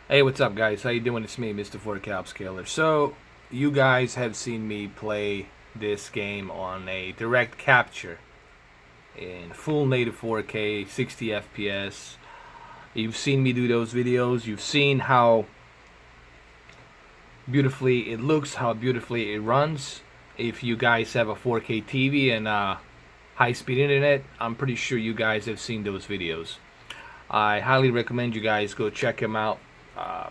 Hey, what's up, guys? How you doing? It's me, Mr. 4K Upscaler. So, you guys have seen me play this game on a direct capture in full native 4K, 60 FPS. You've seen me do those videos. You've seen how beautifully it looks, how beautifully it runs. If you guys have a 4K TV and high-speed internet, I'm pretty sure you guys have seen those videos. I highly recommend you guys go check them out. Uh,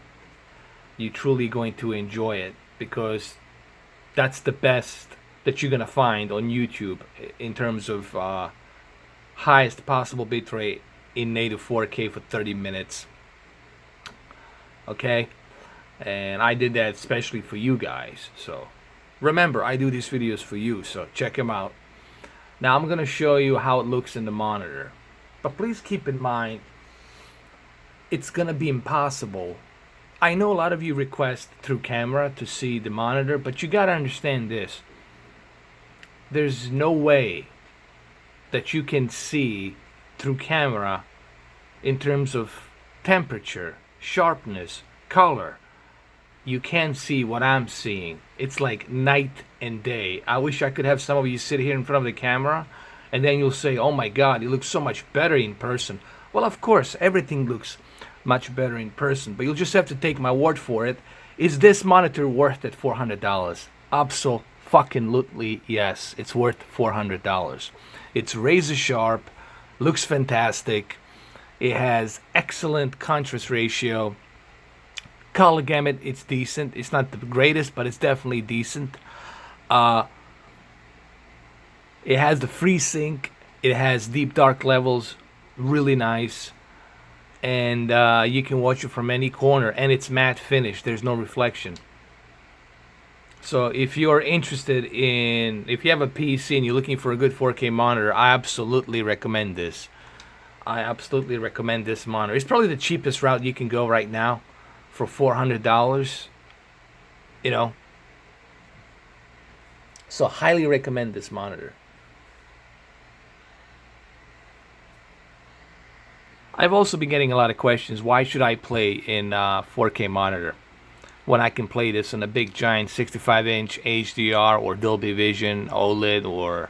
you're truly going to enjoy it because that's the best that you're gonna find on YouTube in terms of highest possible bitrate in native 4K for 30 minutes. Okay, and I did that especially for you guys. So remember, I do these videos for you, so check them out. Now I'm gonna show you how it looks in the monitor, but please keep in mind it's gonna be impossible. I know a lot of you request through camera to see the monitor, but you gotta understand this. There's no way that you can see through camera in terms of temperature, sharpness, color. You can't see what I'm seeing. It's like night and day. I wish I could have some of you sit here in front of the camera and then you'll say, oh my god, it looks so much better in person. Well, of course, everything looks much better in person, but you'll just have to take my word for it. Is this monitor worth it $400? Absolutely yes, it's worth $400. It's razor sharp, looks fantastic. It has excellent contrast ratio. Color gamut, it's decent. It's not the greatest, but it's definitely decent. Uh, it has the Freesync. It has deep dark levels, really nice. And you can watch it from any corner, and it's matte finish. There's no reflection. So if you're interested in, if you have a PC and you're looking for a good 4K monitor, I absolutely recommend this. I absolutely recommend this monitor. It's probably the cheapest route you can go right now for $400. You know, so highly recommend this monitor. I've also been getting a lot of questions. Why should I play in 4K monitor when I can play this on a big giant 65-inch HDR or Dolby Vision OLED or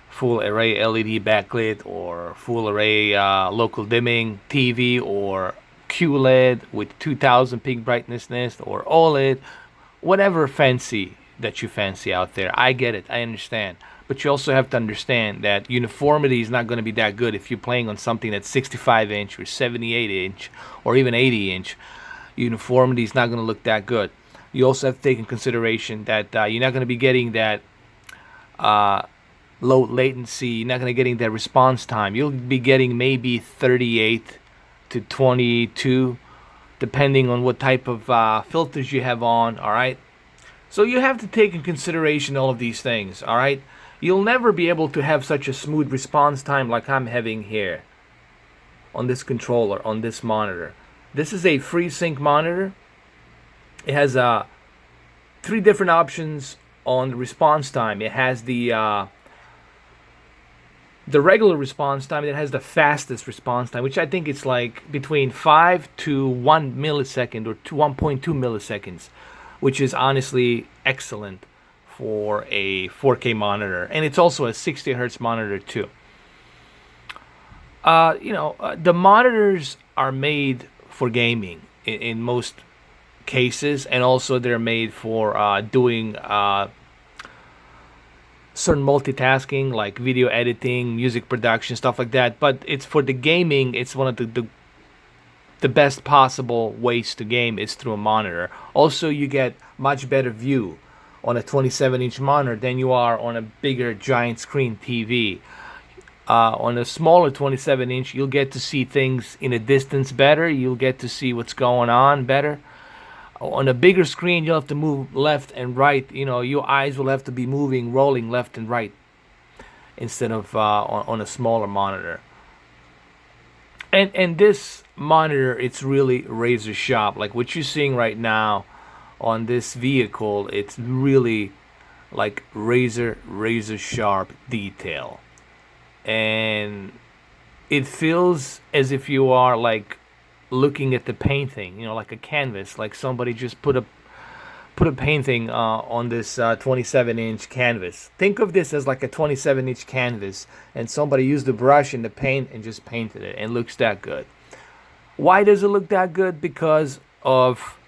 full array LED backlit or full array local dimming TV or QLED with 2000 peak brightness or OLED, whatever fancy that you fancy out there. I get it. I understand. But you also have to understand that uniformity is not going to be that good if you're playing on something that's 65 inch or 78 inch or even 80 inch. Uniformity is not going to look that good. You also have to take in consideration that you're not going to be getting that low latency. You're not going to be getting that response time. You'll be getting maybe 38 to 22 depending on what type of filters you have on. All right. So you have to take in consideration all of these things. All right. You'll never be able to have such a smooth response time like I'm having here on this controller, on this monitor. This is a Freesync monitor. It has 3 different options on the response time. It has the regular response time. It has the fastest response time, which I think it's like between 5 to 1 millisecond or 1.2 milliseconds, which is honestly excellent for a 4K monitor, and it's also a 60 hertz monitor too. The monitors are made for gaming in most cases, and also they're made for doing certain multitasking like video editing, music production, stuff like that. But it's for the gaming. It's one of the best possible ways to game is through a monitor. Also, you get much better view on a 27-inch monitor than you are on a bigger giant screen TV. On a smaller 27-inch, you'll get to see things in a distance better. You'll get to see what's going on better. On a bigger screen, you'll have to move left and right. You know, your eyes will have to be moving, rolling left and right instead of on a smaller monitor. And this monitor, it's really razor sharp. Like what you're seeing right now on this vehicle, it's really like razor sharp detail, and it feels as if you are like looking at the painting, you know, like a canvas, like somebody just put a painting on this 27-inch canvas. Think of this as like a 27-inch canvas, and somebody used the brush and the paint and just painted it, and it looks that good. Why does it look that good? Because of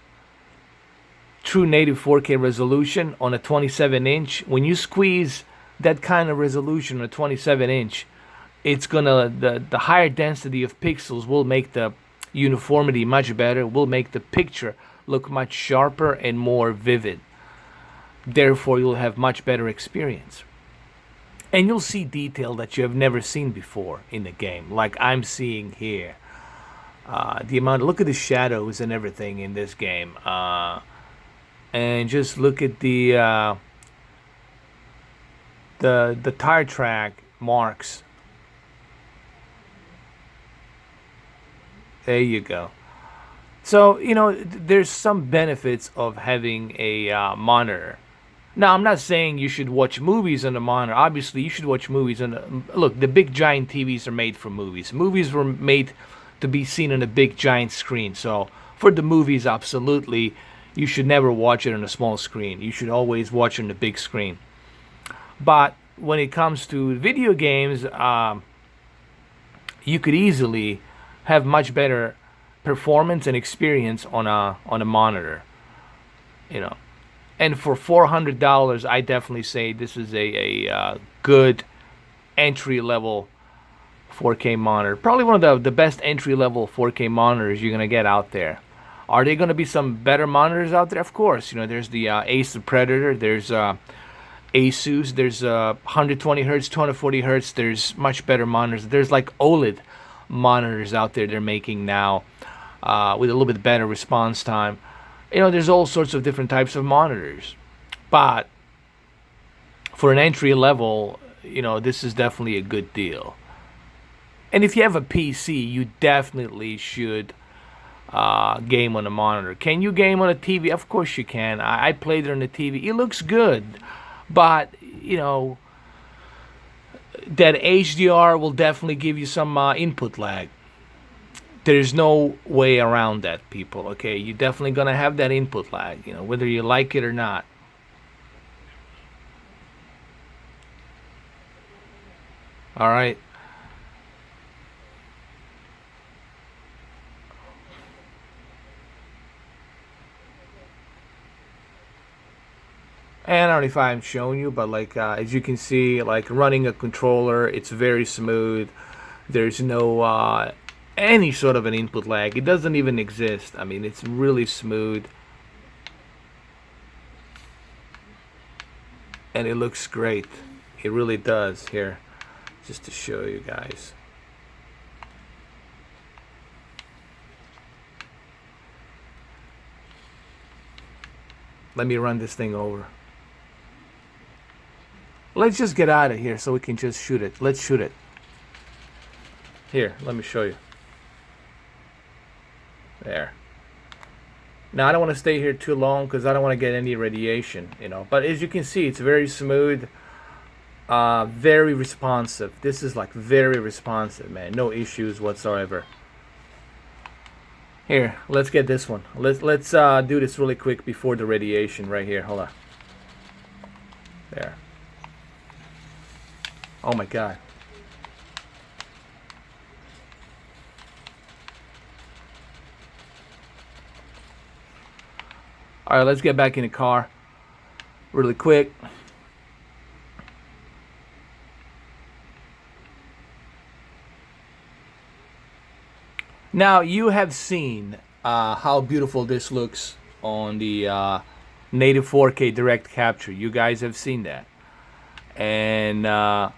true native 4K resolution on a 27-inch. When you squeeze that kind of resolution on a 27-inch, it's gonna the higher density of pixels will make the uniformity much better, will make the picture look much sharper and more vivid. Therefore, you'll have much better experience. And you'll see detail that you have never seen before in the game, like I'm seeing here. Look at the shadows and everything in this game. And just look at the tire track marks. There you go. So, you know, there's some benefits of having a monitor. Now, I'm not saying you should watch movies on the monitor. Obviously, you should watch movies on the... Look, the big giant TVs are made for movies. Movies were made to be seen on a big giant screen. So, for the movies, absolutely, you should never watch it on a small screen. You should always watch it on the big screen. But when it comes to video games, you could easily have much better performance and experience on a monitor, you know. And for $400, I definitely say this is a good entry level 4K monitor. Probably one of the best entry level 4K monitors you're gonna get out there. Are there gonna be some better monitors out there? Of course. You know, there's the Asus Predator. There's Asus. There's 120 hertz, 240 hertz. There's much better monitors. There's like OLED monitors out there they're making now with a little bit better response time. You know, there's all sorts of different types of monitors. But for an entry level, you know, this is definitely a good deal. And if you have a PC, you definitely should game on a monitor. Can you game on a TV? Of course you can. I played it on the TV. It looks good. But, you know, that HDR will definitely give you some input lag. There's no way around that, people. Okay, you're definitely gonna have that input lag, you know, whether you like it or not. All right. And I don't know if I'm showing you, but like as you can see, like running a controller, it's very smooth. There's no any sort of an input lag. It doesn't even exist. I mean, it's really smooth. And it looks great. It really does. Here, just to show you guys. Let me run this thing over. Let's just get out of here so we can just shoot it. Let's shoot it. Here, let me show you. There. Now, I don't want to stay here too long because I don't want to get any radiation, you know. But as you can see, it's very smooth, very responsive. This is like very responsive, man. No issues whatsoever. Here, let's get this one. Let's do this really quick before the radiation right here. Hold on. There. Oh my God. All right, let's get back in the car really quick. Now, you have seen how beautiful this looks on the native 4K direct capture. You guys have seen that. And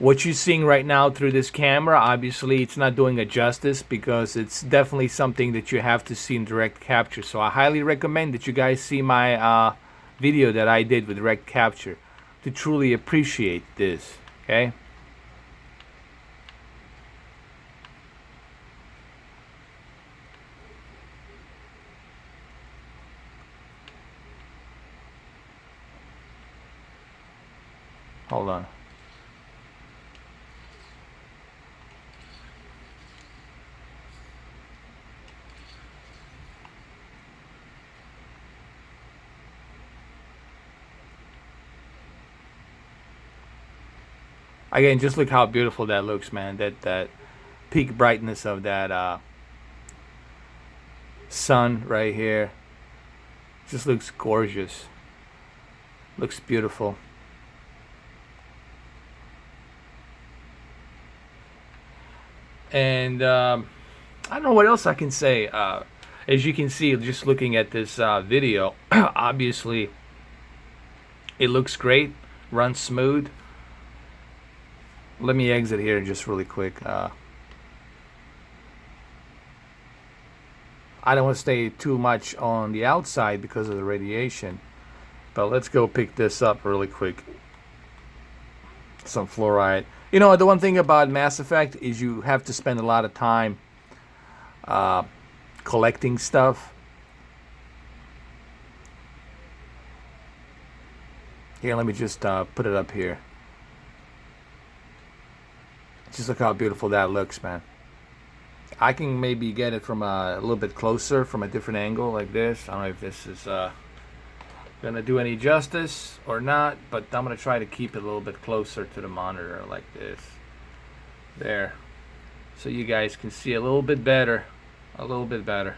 what you're seeing right now through this camera, obviously it's not doing it justice because it's definitely something that you have to see in direct capture. So I highly recommend that you guys see my video that I did with direct capture to truly appreciate this, okay? Hold on. Again, just look how beautiful that looks, man. That peak brightness of that sun right here just looks gorgeous. Looks beautiful. And I don't know what else I can say. As you can see, just looking at this video, obviously it looks great, runs smooth. Let me exit here just really quick. I don't want to stay too much on the outside because of the radiation, but let's go pick this up really quick. Some fluoride. You know, the one thing about Mass Effect is you have to spend a lot of time collecting stuff. Here, let me just put it up here. Just look how beautiful that looks, man. I can maybe get it from a little bit closer, from a different angle like this. I don't know if this is gonna do any justice or not, but I'm gonna try to keep it a little bit closer to the monitor like this. There. So you guys can see a little bit better. A little bit better.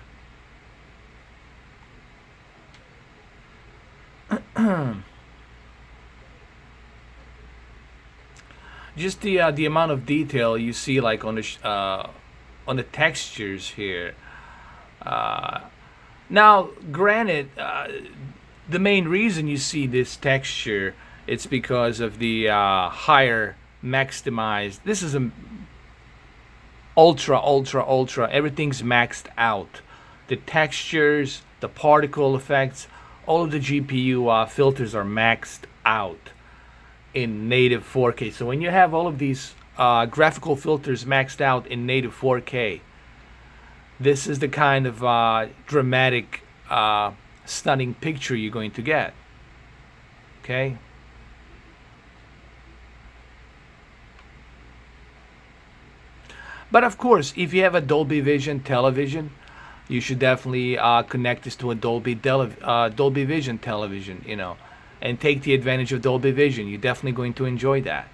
Just the amount of detail you see, like on the textures here. Now, granted, the main reason you see this texture, it's because of the higher maximized. This is a ultra. Everything's maxed out. The textures, the particle effects, all of the GPU filters are maxed out in native 4K. So when you have all of these graphical filters maxed out in native 4K, this is the kind of dramatic, stunning picture you're going to get. Okay? But of course, if you have a Dolby Vision television, you should definitely connect this to a Dolby Vision television, you know, and take the advantage of Dolby Vision. You're definitely going to enjoy that.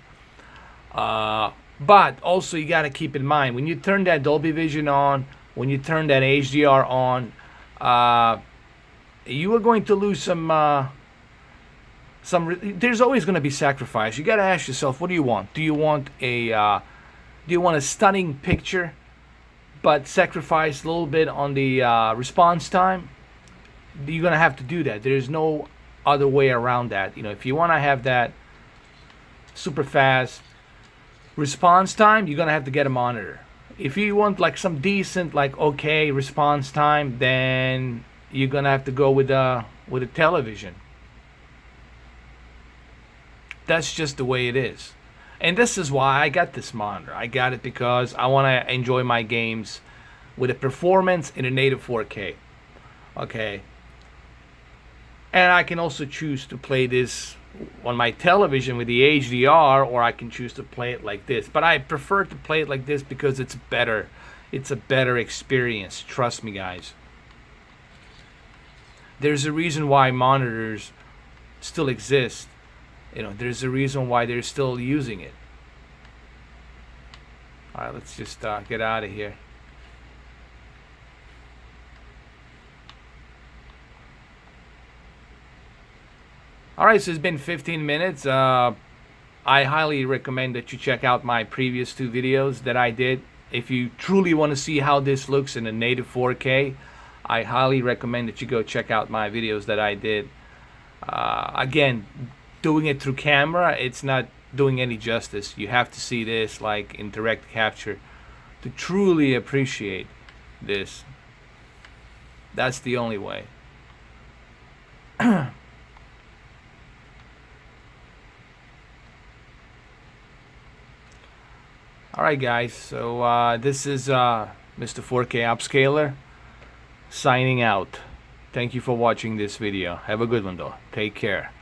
But also, you got to keep in mind, when you turn that Dolby Vision on, when you turn that HDR on, you are going to lose some. There's always going to be sacrifice. You got to ask yourself, what do you want? Do you want a stunning picture, but sacrifice a little bit on the response time? You're going to have to do that. There's no other way around that. You know, if you want to have that super fast response time, you're going to have to get a monitor. If you want like some decent, like okay response time, then you're going to have to go with a television. That's just the way it is. And this is why I got this monitor. I got it because I want to enjoy my games with a performance in a native 4K. Okay. And I can also choose to play this on my television with the HDR, or I can choose to play it like this. But I prefer to play it like this because it's better. It's a better experience. Trust me, guys. There's a reason why monitors still exist. You know, there's a reason why they're still using it. All right, let's just get out of here. All right, so it's been 15 minutes. I highly recommend that you check out my previous 2 videos that I did. If you truly want to see how this looks in a native 4K, I highly recommend that you go check out my videos that I did. Again, doing it through camera, it's not doing any justice. You have to see this like in direct capture to truly appreciate this. That's the only way. Alright guys, so this is Mr. 4K Upscaler signing out. Thank you for watching this video. Have a good one though. Take care.